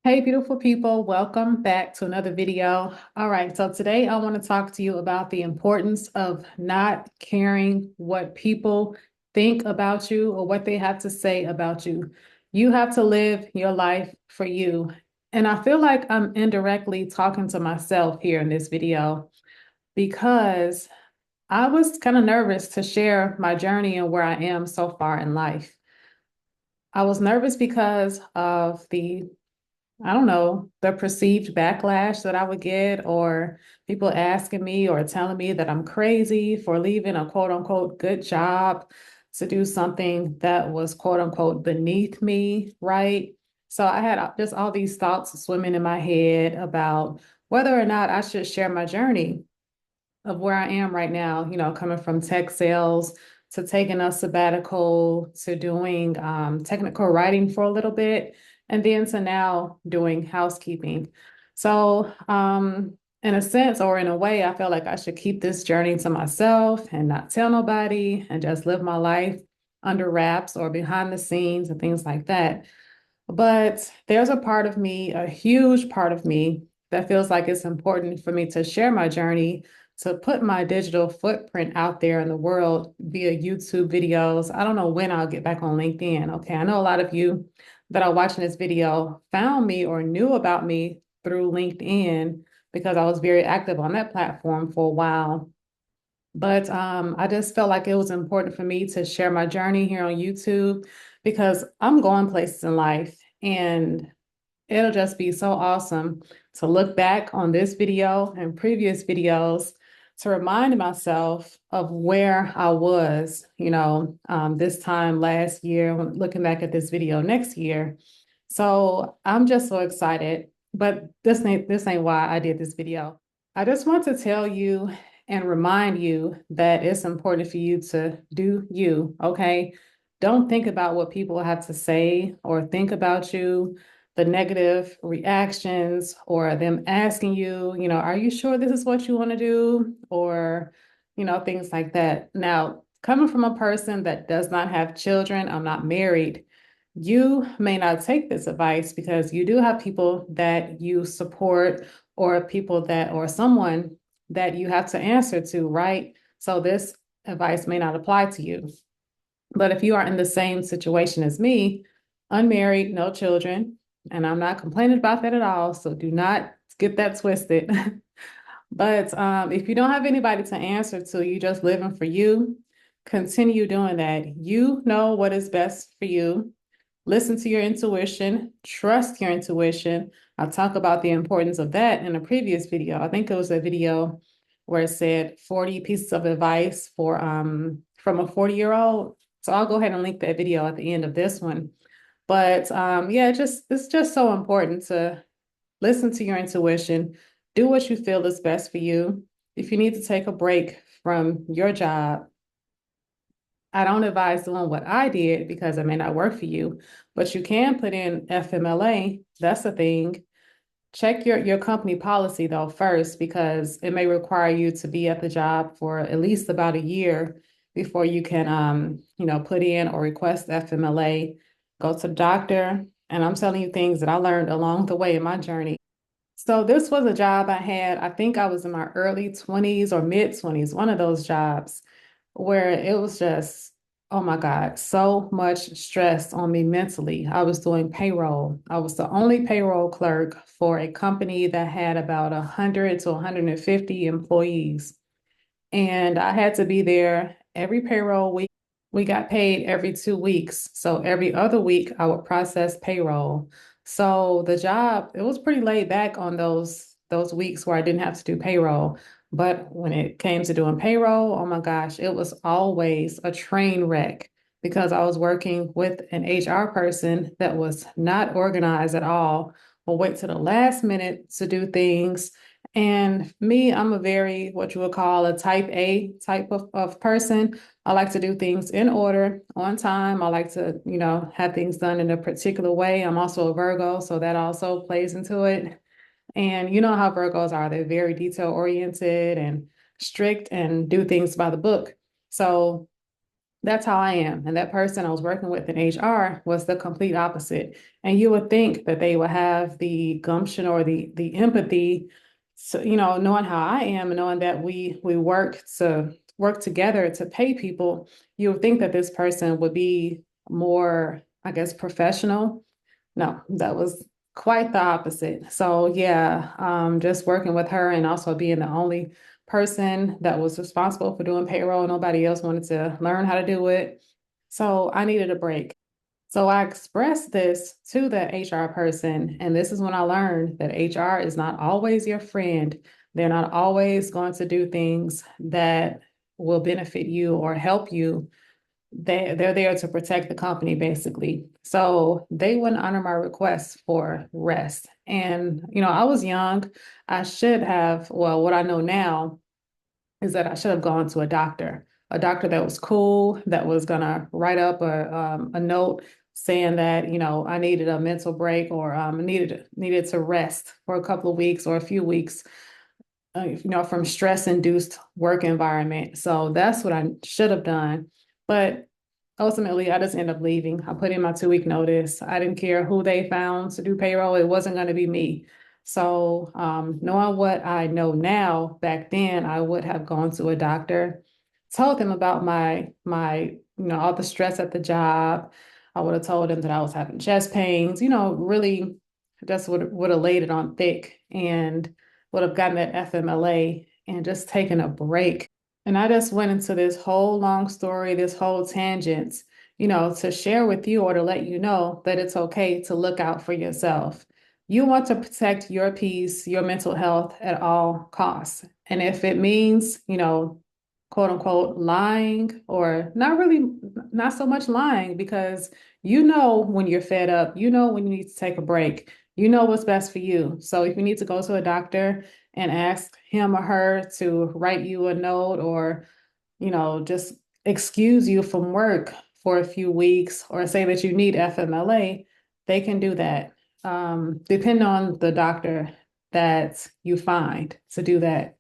Hey, beautiful people, welcome back to another video. All right, so today I want to talk to you about the importance of not caring what people think about you or what they have to say about you. You have to live your life for you. And I feel like I'm indirectly talking to myself here in this video because I was kind of nervous to share my journey and where I am so far in life. I was nervous because of I don't know, the perceived backlash that I would get, or people asking me or telling me that I'm crazy for leaving a quote unquote good job to do something that was quote unquote beneath me, right? So I had just all these thoughts swimming in my head about whether or not I should share my journey of where I am right now, coming from tech sales to taking a sabbatical to doing technical writing for a little bit, and then to now doing housekeeping. So, in a sense or in a way, I feel like I should keep this journey to myself and not tell nobody and just live my life under wraps or behind the scenes and things like that. But there's a part of me, a huge part of me, that feels like it's important for me to share my journey, to put my digital footprint out there in the world via YouTube videos. I don't know when I'll get back on LinkedIn. Okay. I know a lot of you that are watching this video found me or knew about me through LinkedIn because I was very active on that platform for a while. But I just felt like it was important for me to share my journey here on YouTube because I'm going places in life, and it'll just be so awesome to look back on this video and previous videos to remind myself of where I was, this time last year, when looking back at this video next year. So I'm just so excited. But this ain't why I did this video. I just want to tell you and remind you that it's important for you to do you, okay? Don't think about what people have to say or think about you, the negative reactions, or them asking you, are you sure this is what you want to do? Or, things like that. Now, coming from a person that does not have children, I'm not married, you may not take this advice because you do have people that you support or people that, or someone that you have to answer to, right? So this advice may not apply to you. But if you are in the same situation as me, unmarried, no children, and I'm not complaining about that at all, so do not get that twisted. But if you don't have anybody to answer to, you just living for you, continue doing that. You know what is best for you. Listen to your intuition, trust your intuition. I'll talk about the importance of that in a previous video. I think it was a video where it said 40 pieces of advice for from a 40-year-old. So I'll go ahead and link that video at the end of this one. But yeah, it's just so important to listen to your intuition, do what you feel is best for you. If you need to take a break from your job, I don't advise doing what I did because it may not work for you, but you can put in FMLA. That's the thing. Check your company policy though first, because it may require you to be at the job for at least about a year before you can put in or request FMLA. Go to the doctor. And I'm telling you things that I learned along the way in my journey. So this was a job I had. I think I was in my early 20s or mid 20s, one of those jobs where it was just, oh my God, so much stress on me mentally. I was doing payroll. I was the only payroll clerk for a company that had about 100 to 150 employees. And I had to be there every payroll week. We got paid every 2 weeks. So every other week, I would process payroll. So the job, it was pretty laid back on those weeks where I didn't have to do payroll. But when it came to doing payroll, oh my gosh, it was always a train wreck because I was working with an HR person that was not organized at all, will wait to the last minute to do things. And me, I'm a very, what you would call a type A type of person. I like to do things in order, on time. I like to, have things done in a particular way. I'm also a Virgo, so that also plays into it. And you know how Virgos are. They're very detail oriented and strict and do things by the book. So That's how I am. And that person I was working with in HR was the complete opposite. And you would think that they would have the gumption or the empathy, so, knowing how I am and knowing that we work together to pay people, you would think that this person would be more, I guess, professional. No, that was quite the opposite. So yeah, just working with her and also being the only person that was responsible for doing payroll. Nobody else wanted to learn how to do it. So I needed a break. So I expressed this to the HR person, and this is when I learned that HR is not always your friend. They're not always going to do things that will benefit you or help you. They're there to protect the company basically. So they wouldn't honor my request for rest. And I was young. I should have, well, what I know now is that I should have gone to a doctor that was cool, that was gonna write up a note saying that I needed a mental break or needed to rest for a couple of weeks or a few weeks, from stress-induced work environment. So that's what I should have done. But ultimately, I just ended up leaving. I put in my 2 week notice. I didn't care who they found to do payroll. It wasn't going to be me. So, knowing what I know now, back then, I would have gone to a doctor, told them about all the stress at the job. I would have told them that I was having chest pains, really just would have laid it on thick and would have gotten that FMLA and just taken a break. And I just went into this whole long story, this whole tangent, to share with you or to let you know that it's okay to look out for yourself. You want to protect your peace, your mental health at all costs. And if it means, quote unquote, lying or not really, not so much lying, because when you're fed up, when you need to take a break, what's best for you. So if you need to go to a doctor and ask him or her to write you a note or, just excuse you from work for a few weeks or say that you need FMLA, they can do that. Depending on the doctor that you find to do that.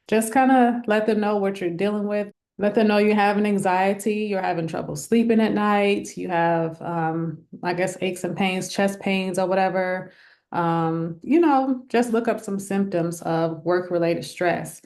Just kind of let them know what you're dealing with. Let them know you're having anxiety, you're having trouble sleeping at night, you have, I guess, aches and pains, chest pains, or whatever. Just look up some symptoms of work-related stress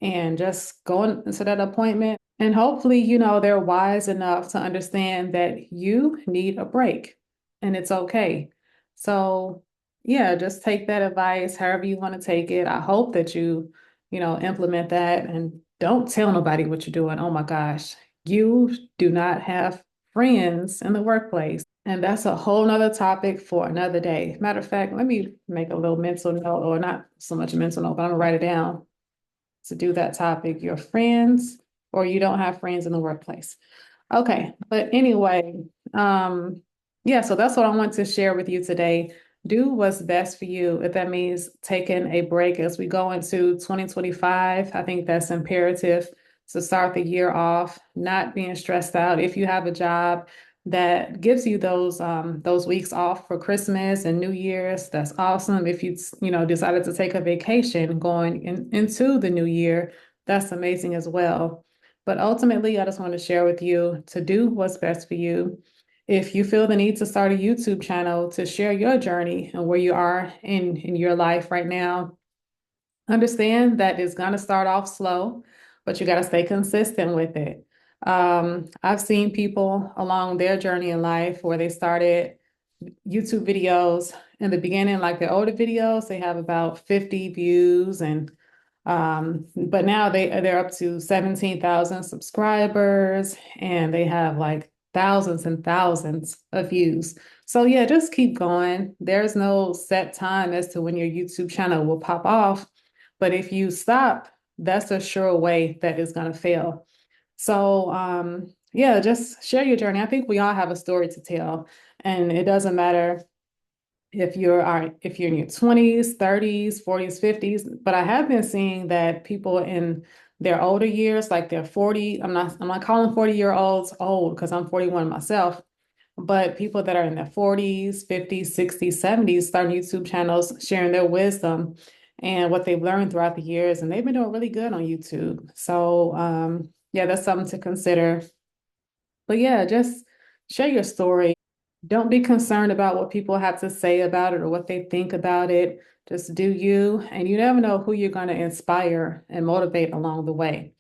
and just go into that appointment. And hopefully, they're wise enough to understand that you need a break and it's okay. So, yeah, just take that advice however you want to take it. I hope that you implement that and don't tell nobody what you're doing. Oh my gosh, you do not have friends in the workplace. And that's a whole nother topic for another day. Matter of fact, let me make a little mental note, or not so much a mental note, but I'm gonna write it down to do that topic. Your friends, or you don't have friends in the workplace. Okay, but anyway, yeah, so that's what I want to share with you today. Do what's best for you. If that means taking a break as we go into 2025, I think that's imperative to start the year off, not being stressed out. If you have a job that gives you those weeks off for Christmas and New Year's, that's awesome. If you decided to take a vacation into the new year, that's amazing as well. But ultimately, I just want to share with you to do what's best for you. If you feel the need to start a YouTube channel to share your journey and where you are in your life right now, understand that it's going to start off slow, but you got to stay consistent with it. I've seen people along their journey in life where they started YouTube videos in the beginning, like the older videos, they have about 50 views and but now they're up to 17,000 subscribers and they have like thousands and thousands of views. So yeah, just keep going. There's no set time as to when your YouTube channel will pop off, but if you stop, that's a sure way that it's gonna fail. So yeah, just share your journey. I think we all have a story to tell, and it doesn't matter if you're in your 20s, 30s, 40s, 50s, but I have been seeing that people in their older years, like they're 40, I'm not calling 40-year-olds old because I'm 41 myself, but people that are in their 40s, 50s, 60s, 70s starting YouTube channels, sharing their wisdom and what they've learned throughout the years, and they've been doing really good on YouTube. So yeah, that's something to consider. But yeah, just share your story. Don't be concerned about what people have to say about it or what they think about it. Just do you, and you never know who you're going to inspire and motivate along the way.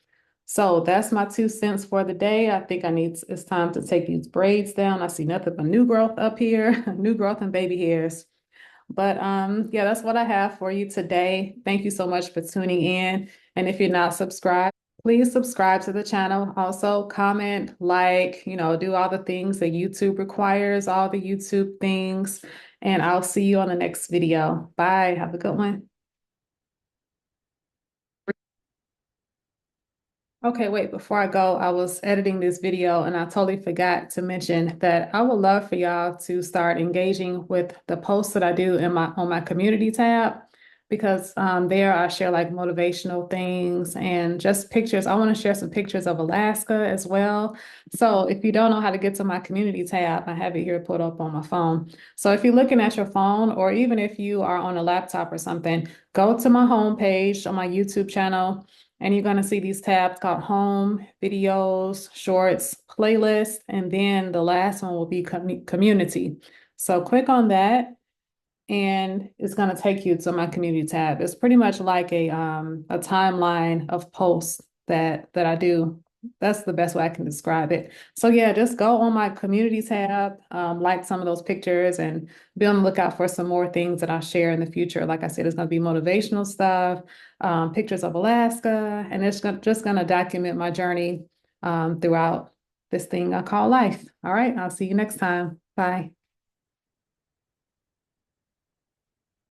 So that's my 2 cents for the day. I think it's time to take these braids down. I see nothing but new growth up here, new growth and baby hairs. But yeah, that's what I have for you today. Thank you so much for tuning in. And if you're not subscribed, please subscribe to the channel. Also comment, like, do all the things that YouTube requires, all the YouTube things. And I'll see you on the next video. Bye. Have a good one. Okay, wait, before I go, I was editing this video and I totally forgot to mention that I would love for y'all to start engaging with the posts that I do in my on my community tab because there I share like motivational things and just pictures. I want to share some pictures of Alaska as well. So if you don't know how to get to my community tab, I have it here put up on my phone. So if you're looking at your phone or even if you are on a laptop or something, go to my homepage on my YouTube channel and you're going to see these tabs called Home, Videos, Shorts, Playlist, and then the last one will be Community. So click on that and it's going to take you to my community tab. It's pretty much like a timeline of posts that I do. That's the best way I can describe it. So yeah, just go on my community tab, like some of those pictures, and be on the lookout for some more things that I'll share in the future. Like I said, it's going to be motivational stuff, pictures of Alaska, and just going to document my journey throughout this thing I call life. All right, I'll see you next time. Bye.